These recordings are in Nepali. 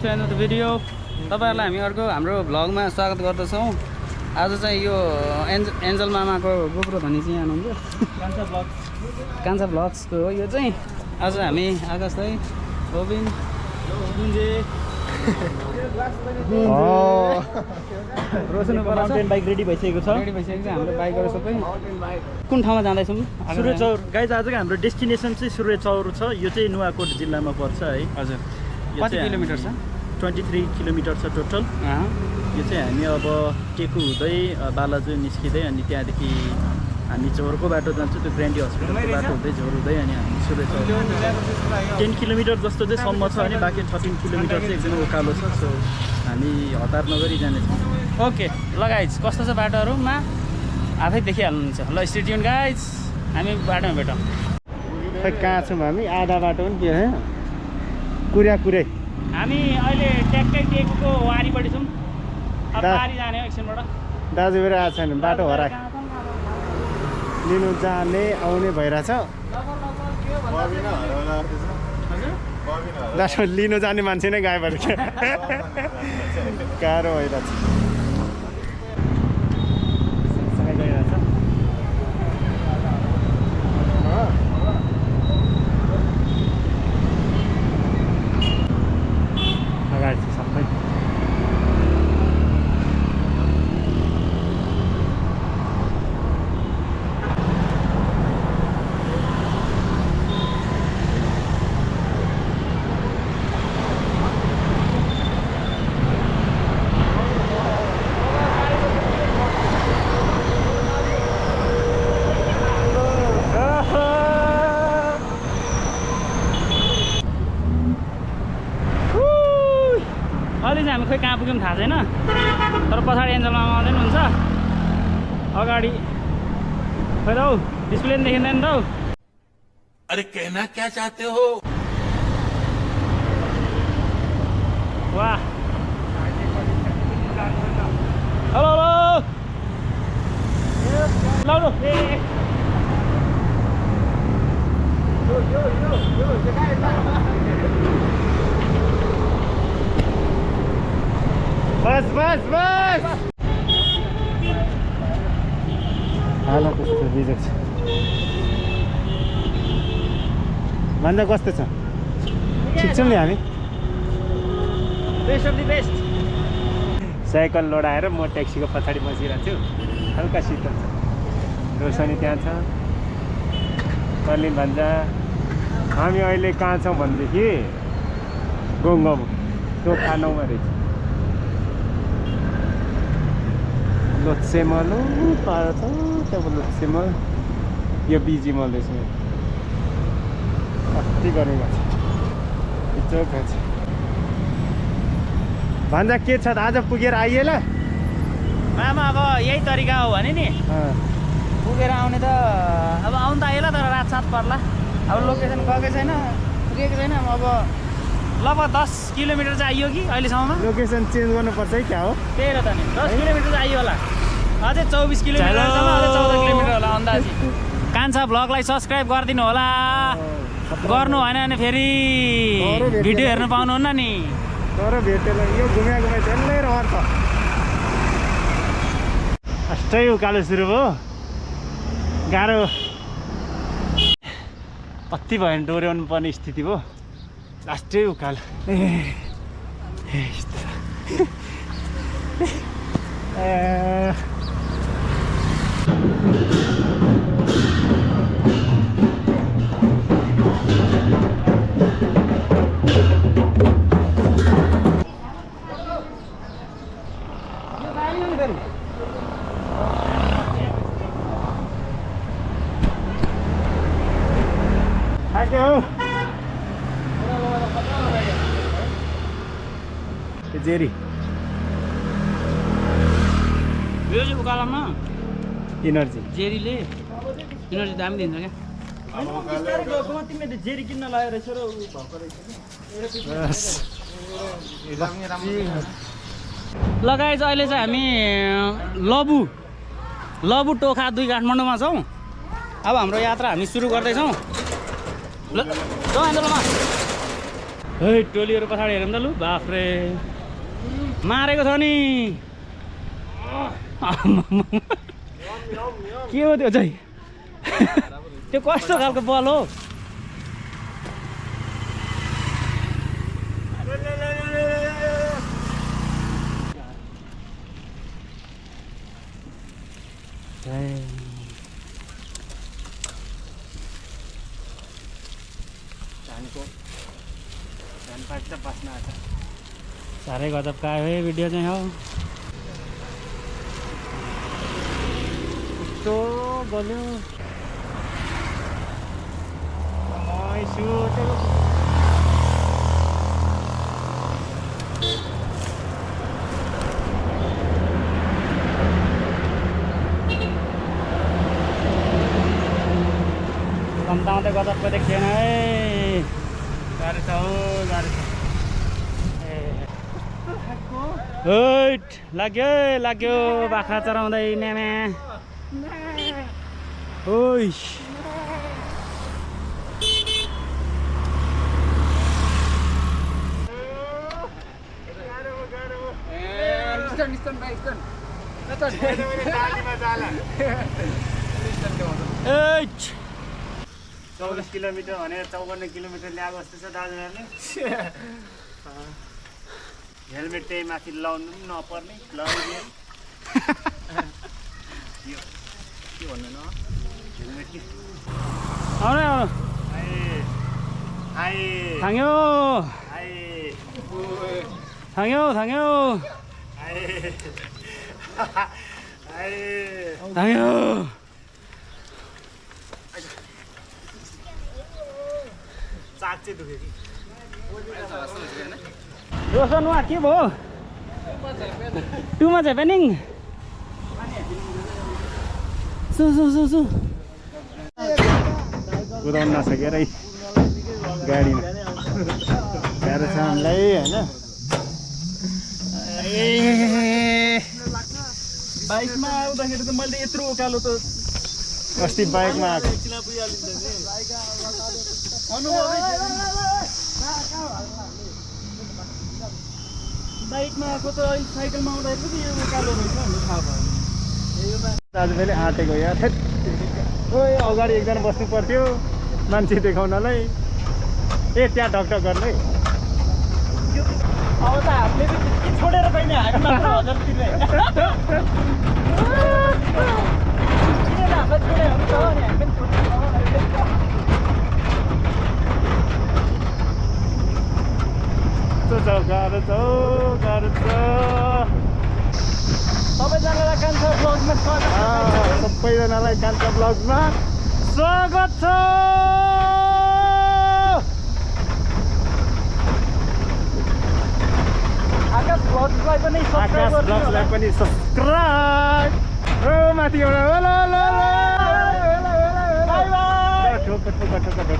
To another video. तपाईहरुलाई हामी अर्को हाम्रो भ्लगमा स्वागत गर्दछौँ। आज चाहिँ यो एन्जल मामाको गोप्रो धनी चाहिँ यहाँ हुनुहुन्छ कान्छा भ्लग्सको हो यो चाहिँ। आज हामी आकाश दाइ रोबिन गुन्जे रोशन माउन्टेन बाइक रेडी भइसकेको छ। हाम्रो बाइकहरु सबै कुन ठाउँमा जाँदैछौँ? सूर्य चौर। गाइज आजको हाम्रो डेस्टिनेसन चाहिँ सूर्य चौर छ। यो चाहिँ नुवाकोट जिल्लामा पर्छ है। हजुर। कति किलोमिटर छ? 23 किलोमिटर छ टोटल। यो चाहिँ हामी अब टेकु हुँदै बालाजु निस्किँदै अनि त्यहाँदेखि हामी झोरको बाटो जान्छौँ। त्यो ग्रान्डी हस्पिटलको बाटो हुँदै झोर हुँदै अनि हामी सूर्य चौर 10 किलोमिटर जस्तो चाहिँ सम्म छ अनि बाँकी 13 किलोमिटर चाहिँ एकदमै उकालो छ। सो हामी हतार नगरी जानेछौँ। ओके ल गाइज, कस्तो छ बाटोहरूमा आफै देखिहाल्नुहुन्छ। ल स्टे ट्युन गाइज, हामी बाटोमा भेटौँ। खै कहाँ छौँ हामी? आधा बाटो पनि के है कुरै हामी अहिले ट्याक्कै टेकुको वारीपट्टि छौँ। अब वारी जाने हो एकछिनबाट। दाजु फेरि आएको छैन, बाटो हराए लिनु जाने आउने भइरहेछ। दाजु लिनु जाने मान्छे नै गायब भएर गाह्रो भइरहेछ। अगाडि छ सबै। अहिले चाहिँ हामी खोइ कहाँ पुग्यौँ थाहा छैन, तर पछाडि एन्जल मामा आउँदै हुन्छ। अगाडि खोइ त हौ डिस्प्ले पनि देखिँदैन त हौ। अरे कहना क्या चाहते हो? वाह हेलो हेलो बस हाल कस्तो बिजोग छ भन्दा कस्तो छ? ठिक छौँ नि हामी? Best of the best. Cycle लडाएर म ट्याक्सीको पछाडि बसिरहेको छु। हल्का शीतल छ। रोशनी त्यहाँ छ, कर्लिन भन्छ। हामी अहिले कहाँ छौँ भनेदेखि गोङगाउँ टोखा 9मा रहेछ। लोत्सेमल पर छ त्यहाँ लोत्सेमल। यो बिजी मल रहेछ। कति गर्मी भएको छ भन्छ। के छ त आज पुगेर आइए ल मामा? अब यही तरिका हो भने नि पुगेर आउने त अब आउनु त आइएला, तर रात 7 पर्ला। अब लोकेसन गएकै छैन, पुगेको छैन। अब लगभग 10 किलोमिटर चाहिँ आइयो कि अहिलेसम्ममा। लोकेसन चेन्ज गर्नुपर्छ है क्या हो? त्यही र त नि 10 किलोमिटर चाहिँ आइयो होला। अझै 24 किलोमिटर अझै 14 किलोमिटर होला अन्दाजी। कान्छा भ्लगलाई सब्सक्राइब गरिदिनु होला। गर्नु भएन भने फेरि भिडियो हेर्नु पाउनुहुन्न नि। तर भेटेर यो घुम्या झन्डै रहर छ। अस्टै उकालो सुरु भयो। गाह्रो कति भयो भने डोर्याउनु पर्ने स्थिति भयो। लास्टै उकालो जेरी यो चाहिँ उकालोमा इनर्जी जेरीले इनर्जी दामी दिन्छ क्या। तिमीले जेरी किन्न लगाएर रहेछ र भएको रहेछ। ल गाइज, अहिले चाहिँ हामी लबु टोखा 2 काठमाडौँमा छौँ। अब हाम्रो यात्रा हामी सुरु गर्दैछौँ। ल एन्जलमा है टोलीहरू पछाडि हेरौँ त लु बाफ्रे मारेको छ नि के हो त्यो चाहिँ त्यो कस्तो खालको बल हो साह्रै गजब का है भिडियो चाहिँ हो कस्तो गल्यो कम्ताउँदै गजबको देखिएन है गाडी छ हो गाडी छ हैट लाग्यो बाख्रा चराउँदै न्यामा ओइ एट 24 किलोमिटर भनेर 54 किलोमिटर ल्याएको जस्तो छ दाजुभाइले हेलमेट त्यही माथि लाउनु पनि नपर्ने लगाइदियो के भन्नु न हेलमेट के आउनु थाङ्यो चाक चाहिँ दुख्यो कि रोशन वहाँ के भयो 2 मा ह्यापनिङ सु कुदाउनु नसकेर गाडीमा गाह्रो छ हामीलाई होइन बाइकमा आउँदाखेरि त मैले यत्रो उकालो त अस्ति बाइकमा आएको बाइकमा आएको त अहिले साइकलमा आउँदाखेरि पनि यो उकालो रहेछ भन्ने थाहा भयो दाजुभाइले आँटेको यार ओइ अगाडि एकजना बस्नु पर्थ्यो मान्छे देखाउनलाई त्यहाँ ढकढक गर्दै अब त हामीले के छोडेर पनि हामी मात्र 1000 तिर्ने किन हात छोडे हुन्छ नि हामी पनि गाह्रो छ सबैजनालाई कान्छा ब्लगमा स्वागत सबैजनालाई कान्छा ब्लगमा स्वागत छ आकाश ब्लग्सलाई पनि सब्स्क्राइब ओ माथि एउटा ठोका बाई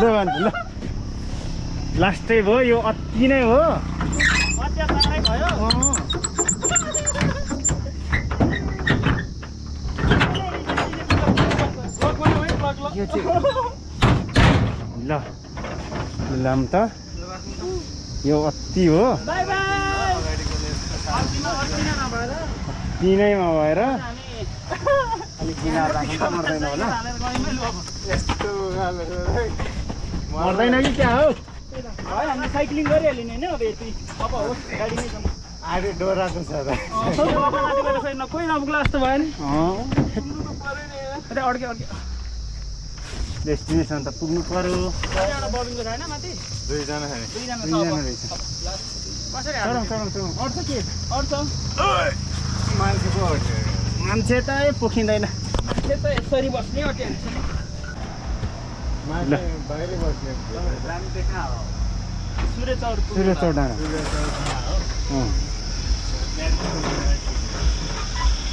ल लास्टै भयो यो अति नै हो अत्याचारै भयो ल त यो अति हो तिनैमा भएर अलिक किनार राख्नु त मर्दैन होला मर्दैन कि क्या हो हामीले साइक्लिङ गरिहाल्यो नि होइन अब यति अब होस् गाडी नै जाउँ आएर डोराएको छ त कोही नपुग्ला जस्तो भयो नि अड्के डेस्टिनेसन त पुग्नु पर्यो बबिनको छैन माथि दुईजना रहेछ अड्छ के अड्छ मान्छे त पोखिँदैन मान्छे त यसरी बस्ने अट्या सूर्य चौडाँडा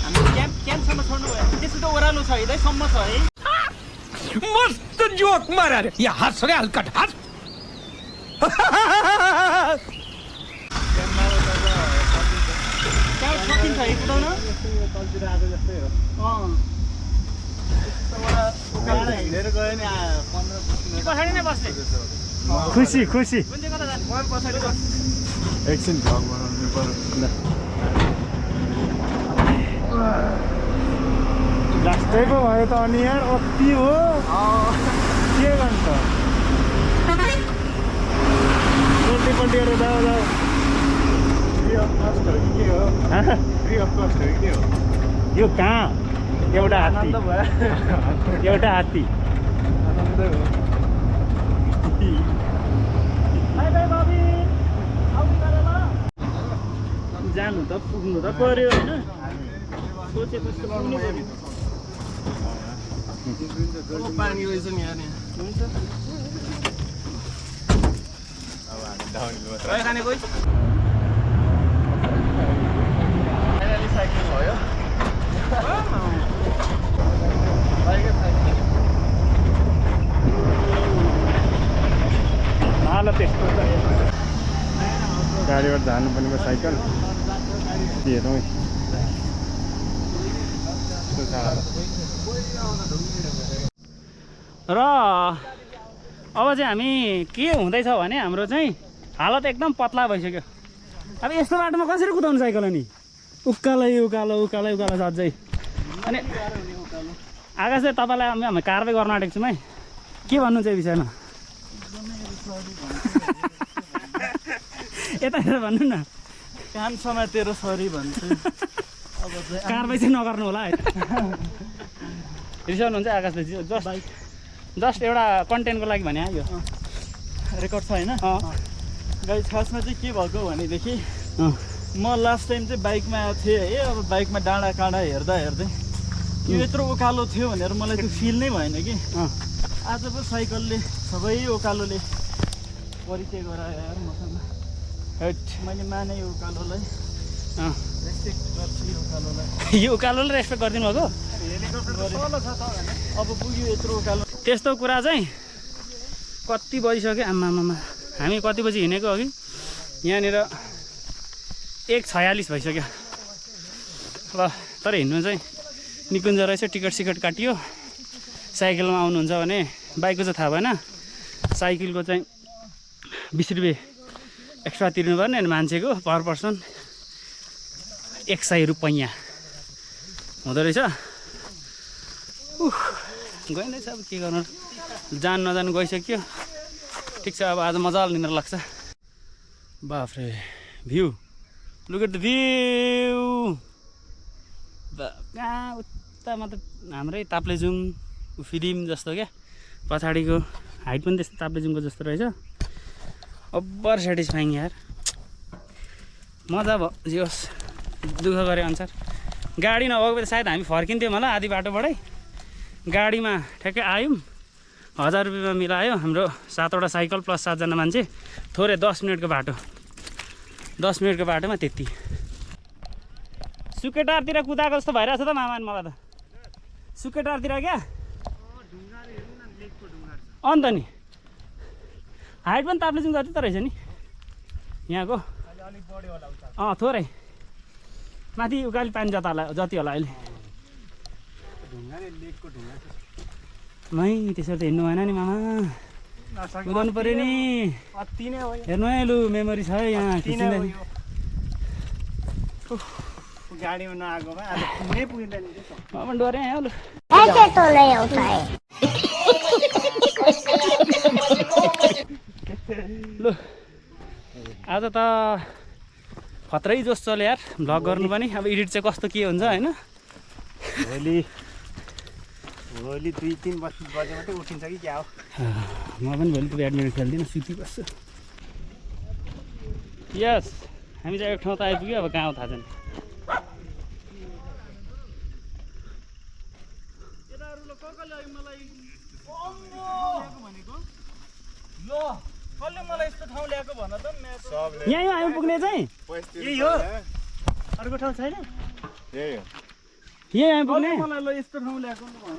हाम्रो क्याम्पसम्म छोड्नु भयो त्यसो त ओह्रालो छ हिँड्दैसम्म छ है मस्त जोक मारा रे या हंस रे हलकट हंस सकिन्छ है कुदाउन पछाडि नै बस्ने खुसी खुसी कुन चाहिँ कता जाने एकछिन भ्लग बनाउनु पर्यो लास्टैको भयो त अनि यार अति हो के गर्नु त पल्टी गरेर जाऊ जाऊ यो कहाँ एउटा हात्ती एउटा हात्ती जानु त पुग्नु त पर्यो होइन सोचेपछि पुग्नु पर्यो पानी रहेछ नि यहाँ हुन्छ खाने कोही फाइनली साइक्लिङ भयो हालत यस्तो छ गाडीबाट झार्नु पर्ने साइकल हेरौँ र अब चाहिँ हामी के हुँदैछ भने हाम्रो चाहिँ हालत एकदम पत्ला भइसक्यो अब यस्तो बाटोमा कसरी कुदाउनु साइकल अनि उकालै उकालो उकालै उकालो सज्जै अनि आकाश चाहिँ तपाईँलाई हामी कारवाही गर्न आँटेको छौँ है के भन्नु चाहिँ विषयमा यता हेरेर भन्नु न कान समातेर सरी भन्छु अब चाहिँ कारवाही चाहिँ नगर्नु होला है रिसाउनुहुन्छ आकाशले जस्ट एउटा कन्टेन्टको लागि भने यो रेकर्ड छ होइन गाइस खासमा चाहिँ के भएको भनेदेखि म लास्ट टाइम चाहिँ बाइकमा आएको थिएँ है अब बाइकमा डाँडा काँडा हेर्दा हेर्दै यो यत्रो उकालो थियो भनेर मलाई त्यो फिल नै भएन कि आज पो साइकलले सबै उकालोले परिचय गरायो यार मसँग मैले माने यो उकालोलाई रेस्पेक्ट गर्छु यो उकालोलाई यो उकालोले रेस्पेक्ट गरिदिनु भएको अब पुग्यो यत्रो उकालो त्यस्तो कुरा चाहिँ कति बजिसक्यो आमामा हामी कति बजी हिँडेको अघि यहाँनिर 1:46 भइसक्यो ल तर हिँड्नु चाहिँ निकुञ्ज रहेछ टिकट सिकट काटियो साइकलमा आउनुहुन्छ भने बाइकको चाहिँ थाहा भएन साइकलको चाहिँ 20 रुपियाँ एक्स्ट्रा तिर्नुपर्ने अनि मान्छेको पर पर्सन 100 रुपैयाँ हुँदो रहेछ गइँदैछ अब के गर्नु जान नजानु गइसक्यो ठिक छ अब आज मजाले निन्द्रा लाग्छ बाफ्रे view look at the view कहाँ उता मतलब हाम्रै ताप्लेजुङ फिलिम जस्तो क्या पछाडिको हाइट पनि त्यस्तो ताप्लेजुङको जस्तो रहेछ ओभर सेटिस्फाइङ यार मजा भयो जे होस् दुःख गरे अनुसार गाडी नभएको त सायद हामी फर्किन्थ्यौँ होला आधी बाटोबाटै गाडीमा ठ्याक्कै आयौँ 1000 रुपियाँमा मिलायो हाम्रो 7वटा साइकल प्लस 7 जना मान्छे थोरै 10 मिनटको बाटो 10 मिनटको बाटोमा त्यति सुकेटारतिर कुदाएको जस्तो भइरहेछ त मामा मलाई त सुकेटारतिर क्या अन्त नि हाइट पनि ताप्लेजुङ जति त रहेछ नि यहाँको थोरै माथि उकाली पानी जति होला अहिले मै त्यसरी त हिँड्नु भएन नि मामा कुदाउनु पऱ्यो नि हेर्नु है लु मेमोरी छ है यहाँ गाडीमा नआएकोमा आज पुग्नै पुगिँदैन मामा डरे है लु लु आज त खत्रै जोस चल्यो यार भ्लग गर्नु पनि अब एडिट चाहिँ कस्तो के हुन्छ होइन भोलि 2-3 बजे मात्रै उठिन्छ कि क्या हो म पनि भोलि त ब्याडमिन्टन खेल्दिनँ सुति बस्छु यस हामी चाहिँ एक ठाउँ त आइपुग्यो अब कहाँ हो थाहा छैन कसले मलाई यस्तो ठाउँ ल्याएको भन त यहीँ आइपुग्ने चाहिँ यही हो अर्को ठाउँ छैन यहीँ आइपुग्ने मलाई ल यस्तो ठाउँ ल्याएको भन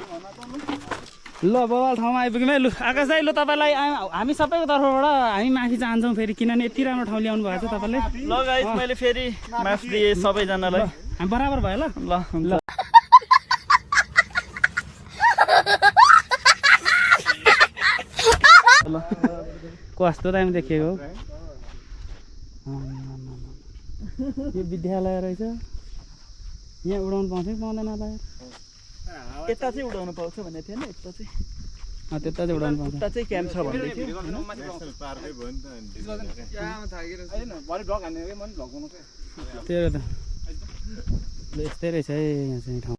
ल बवाल ठाउँमा आइपुग्यौँ है लु आकाश दाइ ल तपाईँलाई हामी सबैको तर्फबाट हामी माफी चाहन्छौँ फेरि किनभने यति राम्रो ठाउँ ल्याउनु भएको छ तपाईँले ल गाइस मैले फेरि माफी दिएँ सबैजनालाई हामी बराबर भयो ल ल कस्तो दामी देखिएको यो विद्यालय रहेछ यहाँ उडाउनु पाउँछ कि पाउँदैन होला यता चाहिँ उडाउनु पाउँछ भन्ने थिएन यता चाहिँ त्यता चाहिँ उडाउनु पाउँछ उता चाहिँ क्याम्प छ भन्दै थियो त्यही त यस्तै रहेछ है यहाँ चाहिँ ठाउँ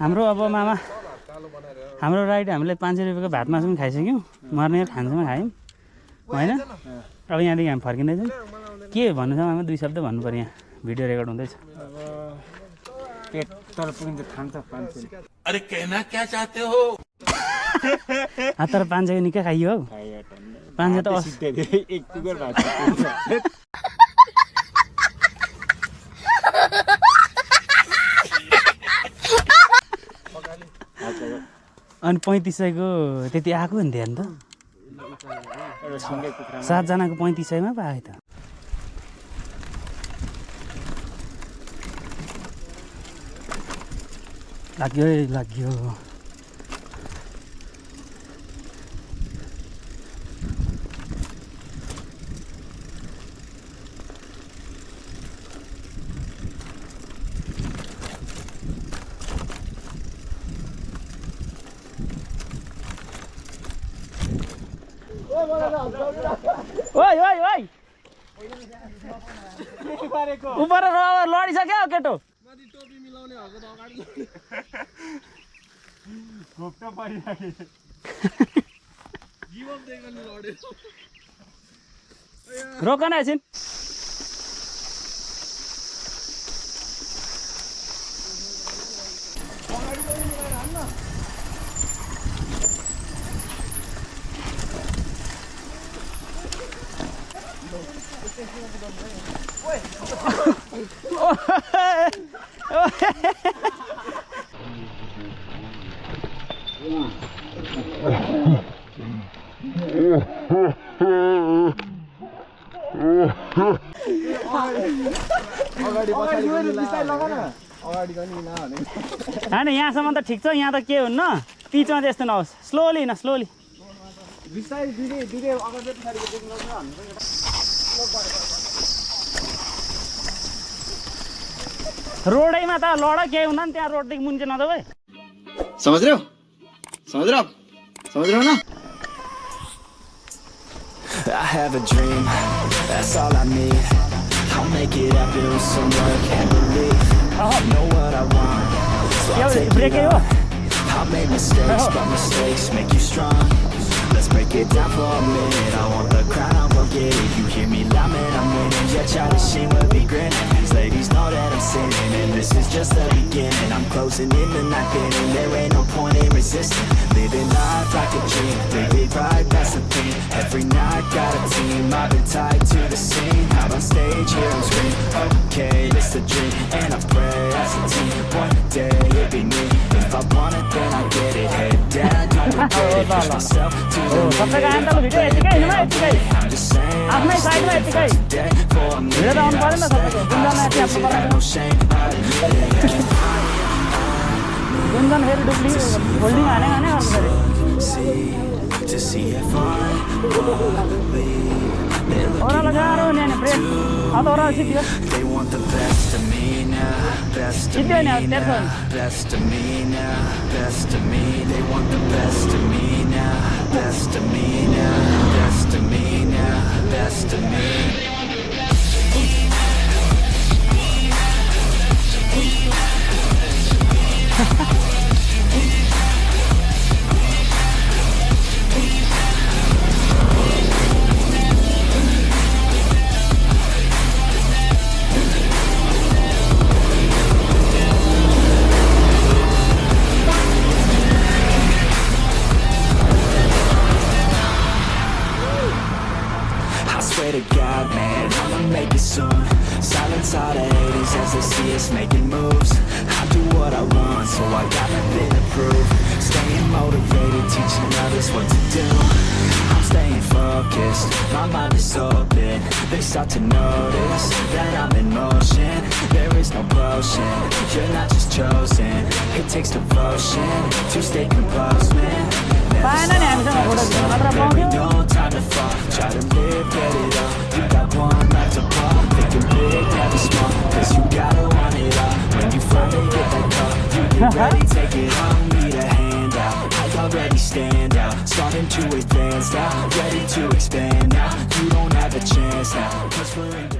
हाम्रो अब मामा हाम्रो राइड हामीले 500 रुपियाँको भात मासु पनि खाइसक्यौँ मर्ने खान्छौँ खायौँ होइन अब यहाँदेखि हामी फर्किँदैछौँ के भन्नु छ मामा 2 शब्द भन्नु पर्यो यहाँ भिडियो रेकर्ड हुँदैछ पेट तर पुगिन्छ खान्छ 500 अरे कहना क्या चाहते हो तर 500 निकै खाइयो हौ 500 त एक टुकर भात अनि 3500 को त्यति आएको नि ध्यान त 7 जनाको 3500 मा पाए त लाग्यो ओइ ओइ ओइ उपर लडिसक्यो केटो रोक न एकछिन होइन यहाँसम्म त ठिक छ यहाँ त के हुन्न पिचमा त्यस्तो नहोस् स्लोली न स्लोली रोडैमा त लड केही हुँदैन त्यहाँ रोडदेखि मुन्चे नजाऊ है समझ रहे हो ना I have a dream, that's all I need. I'll make it happen with some work and belief. I know what I want, so I'll take it on. I'll make mistakes, but mistakes make you strong. Let's break it down for a minute. I want the crown, I'll go get it. You hear me loud, man, I'm winning. Yeah, Charlie Sheen will be grinning. These ladies know that I'm sinning, and this is just the beginning. I'm closing in the night inning. There ain't no point in resisting. Living life like a dream, live it right, that's the thing. Every night got a team, I've been tied to the scene. Out on stage, here on screen. Okay, this a dream, and I pray as a team. One day it'll be me. If I want it, then I get it. Head down, do it, push myself to the limit. I'm just saying, I'm today for a minute. I step no shame, I admit it. See, to see if I believe. They're looking they want the best of me now, best of me now, best of me now, best of me. They want the best of me now, best of me now, best of me now, best of me. clueless what to do. I'm staying focused, my mind is open. They start to notice that I'm in motion. There is no potion, you're not just chosen. It takes devotion to stay composed, man. Never stop, there ain't no time to fall. Try to live, get it up. You got one life to pop. Thinking big, never small. Cause you gotta want it all. When you finally get that call, you get ready, take it on. Need a hand out, I already stand out. Starting to advance now, ready to expand now. You don't have a chance now, cause we're in